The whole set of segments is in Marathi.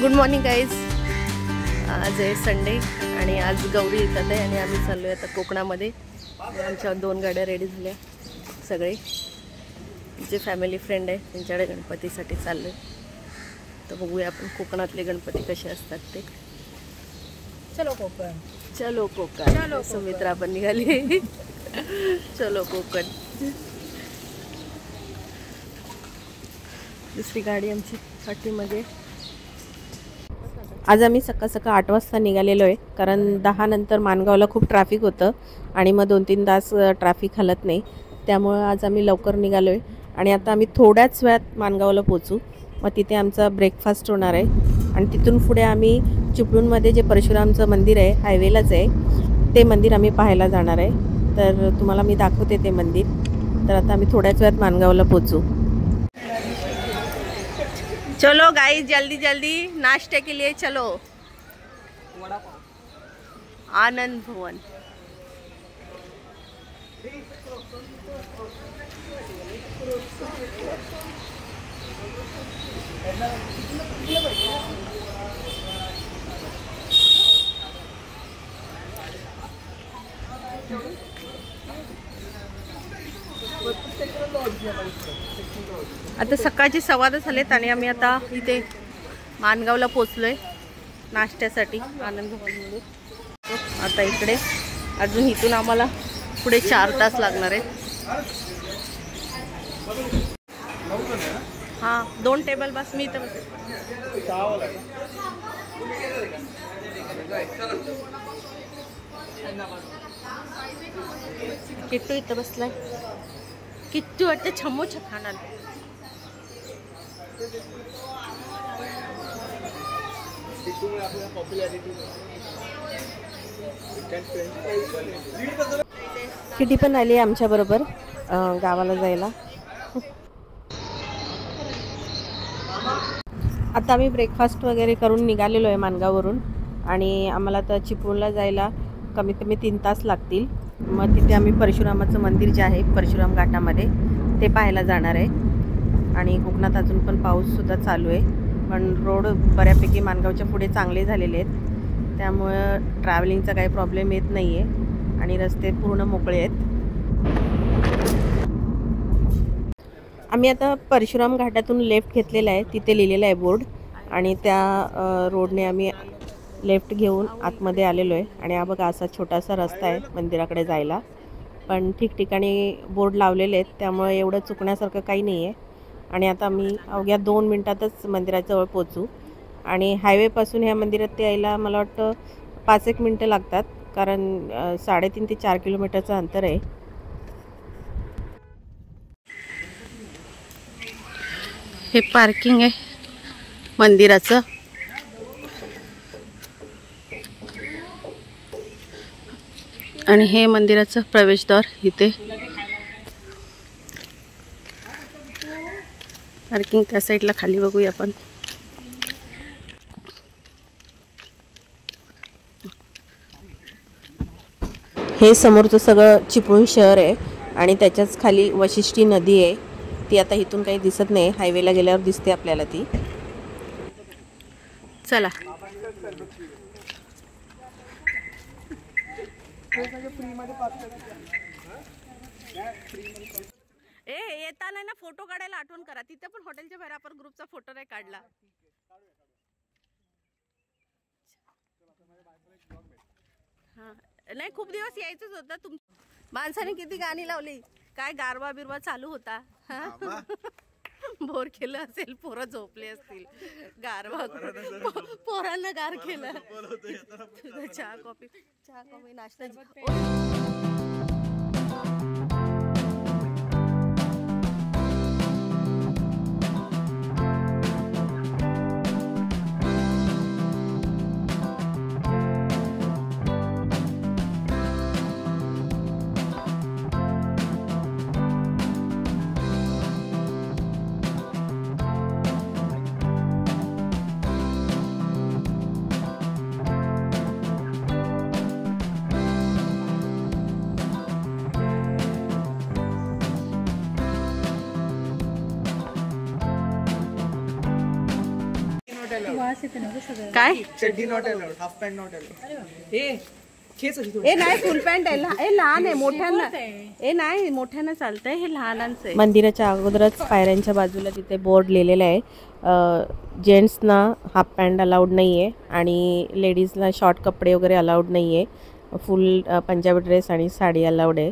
Good morning guys. आज आहे संडे आणि आज गौरी येतात आहे आणि आम्ही चाललो आहे आता कोकणामध्ये. आमच्या 2 गाड्या रेडी झाल्या. सगळे जे फॅमिली फ्रेंड आहे त्यांच्याकडे गणपतीसाठी चाललो आहे. तर बघूया आपण कोकणातले गणपती कसे असतात ते. चलो कोकण, चलो कोकण. सुमित्रा पण निघाली. चलो कोकण. दुसरी गाडी आमची पाठीमध्ये. आज आम्ही सकाळ 8 वाजता निघालेलो आहे, कारण 10 नंतर माणगावला खूप ट्रॅफिक होतं आणि मग 2-3 तास ट्रॅफिक हलत नाही. त्यामुळं आज आम्ही लवकर निघालो आहे आणि आता आम्ही थोड्याच वेळात माणगावला पोचू. मग तिथे आमचा ब्रेकफास्ट होणार आहे आणि तिथून पुढे आम्ही चिपळूणमध्ये जे परशुरामचं मंदिर आहे, हायवेलाच आहे, ते मंदिर आम्ही पाहायला जाणार आहे. तर तुम्हाला मी दाखवते ते मंदिर. तर आता आम्ही थोड्याच वेळात माणगावला पोचू. चलो गाइस, जल्दी जल्दी नाश्ते के लिए चलो. आनंद भवन. आता सकाळची 6:15 झालेत आणि आम्ही आता इथे माणगावला पोचलोय नाश्त्यासाठी आनंद भवनमध्ये. आता इकडे अजून इथून आम्हाला पुढे 4 तास लागणार आहेत. हां, 2 टेबल बस. मी इथं किट्टू इथं बसलाय. किट्टू वाटतं छमोछा खाणार. किटी पण आली आमच्या बरोबर गावाला जायला. आता आम्ही ब्रेकफास्ट वगैरे करून निघालेलो आहे माणगाववरून आणि आम्हाला तर चिपळूणला जायला कमीत कमी 3 तास लागतील. मग तिथे आम्ही परशुरामाचं मंदिर जे आहे परशुराम घाटामध्ये ते पाहायला जाणार आहे. आणि कोकणात अजून पण पाऊससुद्धा चालू आहे, पण रोड बऱ्यापैकी माणगावच्या पुढे चांगले झालेले आहेत, त्यामुळं ट्रॅव्हलिंगचा काही प्रॉब्लेम येत नाही आहे आणि रस्ते पूर्ण मोकळे आहेत. आम्ही आता परशुराम घाटातून लेफ्ट घेतलेला आहे. तिथे लिहिलेलं आहे बोर्ड आणि त्या रोडने आम्ही लेफ्ट घेऊन आतमध्ये आलेलो आहे. आणि हा बघा असा छोटासा रस्ता आहे मंदिराकडे जायला, पण ठिकठिकाणी बोर्ड लावलेले आहेत, त्यामुळे एवढं चुकण्यासारखं काही नाही आहे. आणि आता आम्ही अवघ्या 2 मिनटातच मंदिराजवळ पोचू. आणि हायवेपासून ह्या मंदिरात यायला मला वाटतं 5-1 मिनटं लागतात, कारण 3.5 ते 4 किलोमीटरचं अंतर आहे. हे पार्किंग आहे मंदिराचं. आणि हे मंदिराचं प्रवेशद्वार इथे. पार्किंग त्या साईडला खाली बघूया आपण. हे समोरचं सगळं चिपळूण शहर आहे आणि त्याच्याच खाली वशिष्ठी नदी आहे. ती आता इथून काही दिसत नाही, हायवेला गेल्यावर दिसते आपल्याला ती. चला. येताना ना फोटो काढायला आठवण करा. तिथे पण हॉटेलच्या बाहेर आपण ग्रुपचा फोटो नाही काढला. हा, नाही खूप दिवस यायचंच होतं. माणसाने किती गाणी लावली, काय गारवा बिरवा चालू होता. बोर केलं असेल, पोरं झोपले असतील, गारवा पोरांना गार केलं. चहा कॉफी नाश्ता. वास येते ना गं सगळं. काय चड्डी not allowed, half pant not allowed. ए खेच अशी थोडी. ए नाही फुल पॅन्ट आहे ए लहान आहे मोठ्यांना ए नाही मोठ्यांना चालतंय हे लहानांचं आहे. मंदिराच्या अगोदरच पायऱ्यांच्या बाजूला तिथे बोर्ड लिहिलेला आहे जेंट्सना हाफ पॅन्ट अलाउड नाही आहे आणि लेडीजला शॉर्ट कपडे वगैरे अलाउड नाही आहे फुल पंजाबी ड्रेस आणि साडी अलाउड आहे.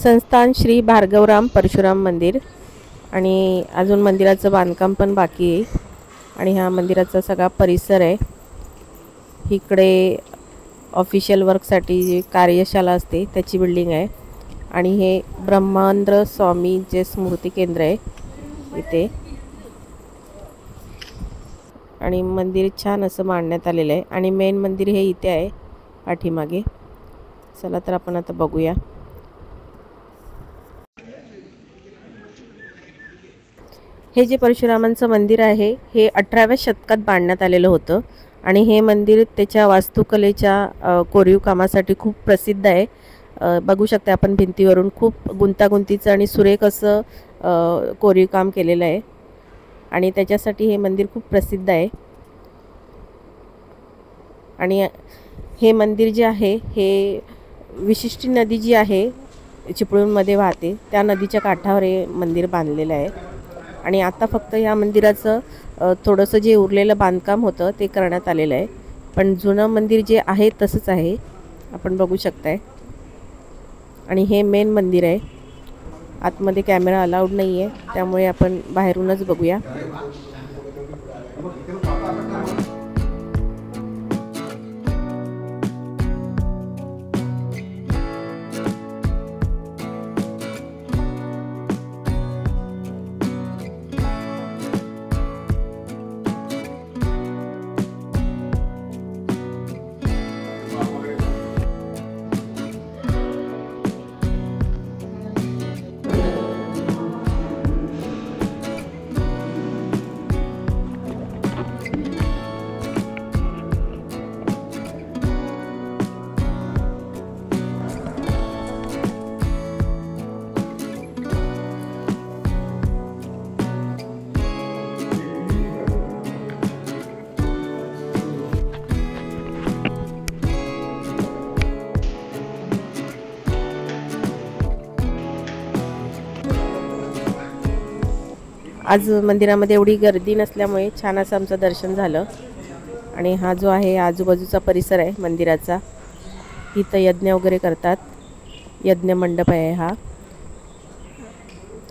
संस्थान श्री भार्गवराम परशुराम मंदिर आणि अजून मंदिराचं बांधकाम पण बाकी आहे आणि हा मंदिराचा सगळा परिसर आहे. इकडे ऑफिशियल वर्कसाठी जी कार्यशाळा असते त्याची बिल्डिंग आहे आणि हे ब्रह्मांद्र स्वामीचे स्मृती केंद्र आहे इथे आणि मंदिर छान असं मांडण्यात आलेलं आहे आणि मेन मंदिर हे इथे आहे पाठीमागे. चला तर आपण आता बघूया. हे जे परशुरामांचं मंदिर आहे हे 18व्या शतकात बांधण्यात आलेलं होतं आणि हे मंदिर त्याच्या वास्तुकलेच्या कोरीव कामासाठी खूप प्रसिद्ध आहे. बघू शकता आपण भिंतीवरून खूप गुंतागुंतीचं आणि सुरेख असं कोरीव काम केलेलं आहे आणि त्याच्यासाठी हे मंदिर खूप प्रसिद्ध आहे. आणि हे मंदिर जे आहे हे विशिष्टी नदी जी आहे चिपळूणमध्ये वाहते त्या नदीच्या काठावर हे मंदिर बांधलेलं आहे आणि आता फक्त या मंदिराचं थोडंसं जे उरलेलं बांधकाम होतं ते करण्यात आलेलं आहे पण जुनं मंदिर जे आहे तसंच आहे आपण बघू शकताय. आणि हे मेन मंदिर आहे. आतमध्ये कॅमेरा अलाउड नाही आहे त्यामुळे आपण बाहेरूनच बघूया. आज मंदिरामध्ये एवढी गर्दी नसल्यामुळे छान असं आमचं दर्शन झालं. आणि हा जो आहे आजूबाजूचा परिसर आहे मंदिराचा इथं यज्ञ वगैरे करतात. यज्ञ मंडप आहे हा.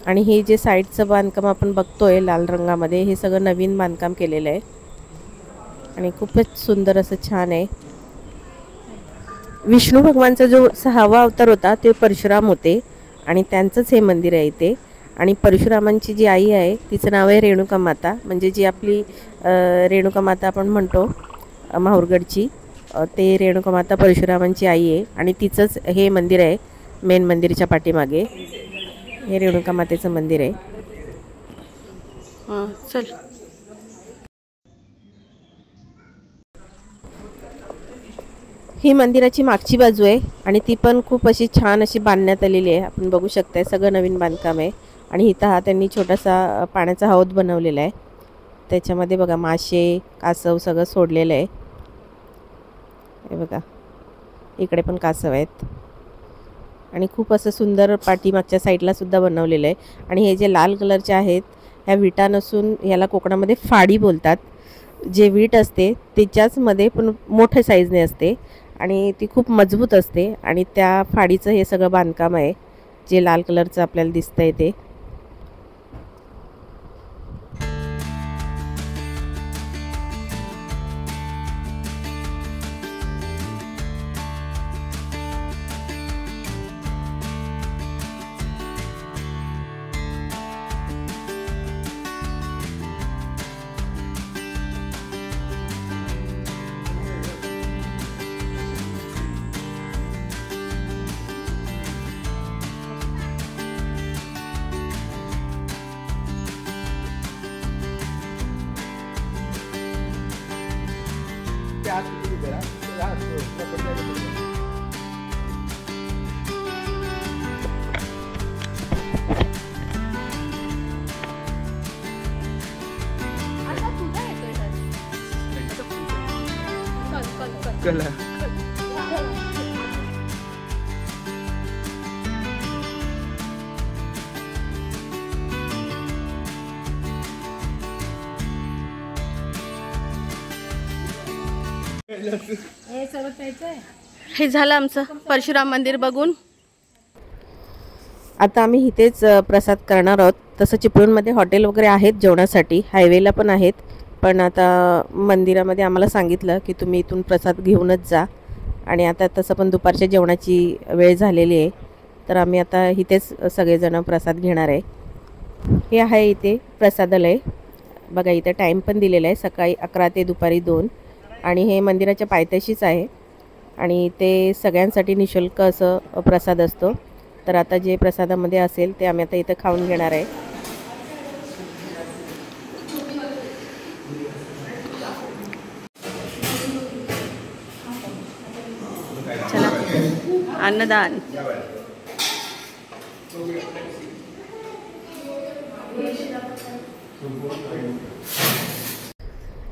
आणि हे जे साईडचं बांधकाम आपण बघतोय लाल रंगामध्ये हे सगळं नवीन बांधकाम केलेलं आहे आणि खूपच सुंदर असं छान आहे. विष्णू भगवानचा जो 6वा अवतार होता ते परशुराम होते आणि त्यांचंच हे मंदिर आहे इथे. आणि परशुरामांची जी आई आहे तिचं नाव आहे रेणुका माता म्हणजे जी आपली रेणुका माता आपण म्हणतो माहूरगडची ते रेणुका माता परशुरामांची आई आहे आणि तिचंच हे मंदिर आहे. मेन मंदिरच्या पाठीमागे हे रेणुका मातेचं मंदिर आहे. चल ही मंदिराची मागची बाजू आहे आणि ती पण खूप अशी छान अशी बांधण्यात आलेली आहे. आपण बघू शकताय सगळं नवीन बांधकाम आहे. आणि इथं हा त्यांनी छोटासा पाण्याचा हौद बनवलेला आहे. त्याच्यामध्ये बघा मासे कासव सगळं सोडलेलं आहे. हे बघा इकडे पण कासव आहेत आणि खूप असं सुंदर पाठीमागच्या साईडला सुद्धा बनवलेलं आहे. आणि हे जे लाल कलरचे आहेत ह्या विटा नसून ह्याला कोकणामध्ये फाडी बोलतात. जे वीट असते त्याच्याचमध्ये पण मोठ्या साईजने असते आणि ती खूप मजबूत असते आणि त्या फाडीचं हे सगळं बांधकाम आहे जे लाल कलरचं आपल्याला दिसतंय ते. चिपकला. हे सर्व प्यायचंय. हे झालं आमचं परशुराम मंदिर बघून. आता आम्ही इथेच प्रसाद करणार आहोत. तसं चिपळूणमध्ये हॉटेल वगैरे आहेत जेवणासाठी, हायवेला पण आहेत. पण आता मंदिरामध्ये आम्हाला सांगितलं की तुम्ही इथून प्रसाद घेऊनच जा. आणि आता तसं पण दुपारच्या जेवणाची वेळ झालेली आहे, तर आम्ही आता इथेच सगळेजण प्रसाद घेणार आहे. हे आहे इथे प्रसादालय बघा. इथे टाईम पण दिलेला आहे, सकाळी 11 ते दुपारी 2. आणि हे मंदिराच्या पायथ्याशीच आहे आणि ते सगळ्यांसाठी निःशुल्क असं प्रसाद असतो. तर आता जे प्रसादामध्ये असेल ते आम्ही आता इथं खाऊन घेणार आहे. चला अन्नदान.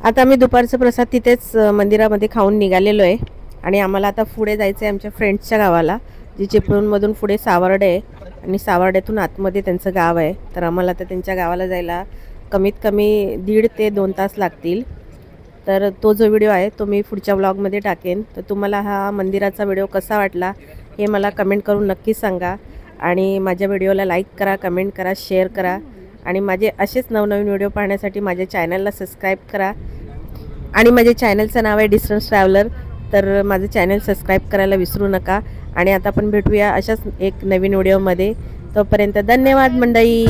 आता आम्ही दुपारचं प्रसाद तिथेच मंदिरामध्ये खाऊन निघालेलो आहे. आणि आम्हाला आता पुढे जायचं आहे आमच्या फ्रेंड्सच्या गावाला, जी चिपळूणमधून पुढे सावर्डे आहे आणि सावर्ड्यातून आतमध्ये त्यांचं गाव आहे. तर आम्हाला आता त्यांच्या गावाला जायला कमीत कमी 1.5 ते 2 तास लागतील. तर तो जो व्हिडिओ आहे तो मी पुढच्या व्लॉगमध्ये टाकेन. तर तुम्हाला हा मंदिराचा व्हिडिओ कसा वाटला हे मला कमेंट करून नक्की सांगा. आणि माझ्या व्हिडिओला लाईक करा, कमेंट करा, शेअर करा. आणि माझे असेच नवनवीन व्हिडिओ पाहण्यासाठी माझ्या चॅनलला सबस्क्राईब करा. आणि माझ्या चॅनलचं नाव आहे डिस्टन्स ट्रॅव्हलर. तर माझं चॅनल सबस्क्राईब करायला विसरू नका. आणि आता आपण भेटूया अशाच एक नवीन व्हिडिओमध्ये. तोपर्यंत धन्यवाद मंडळी.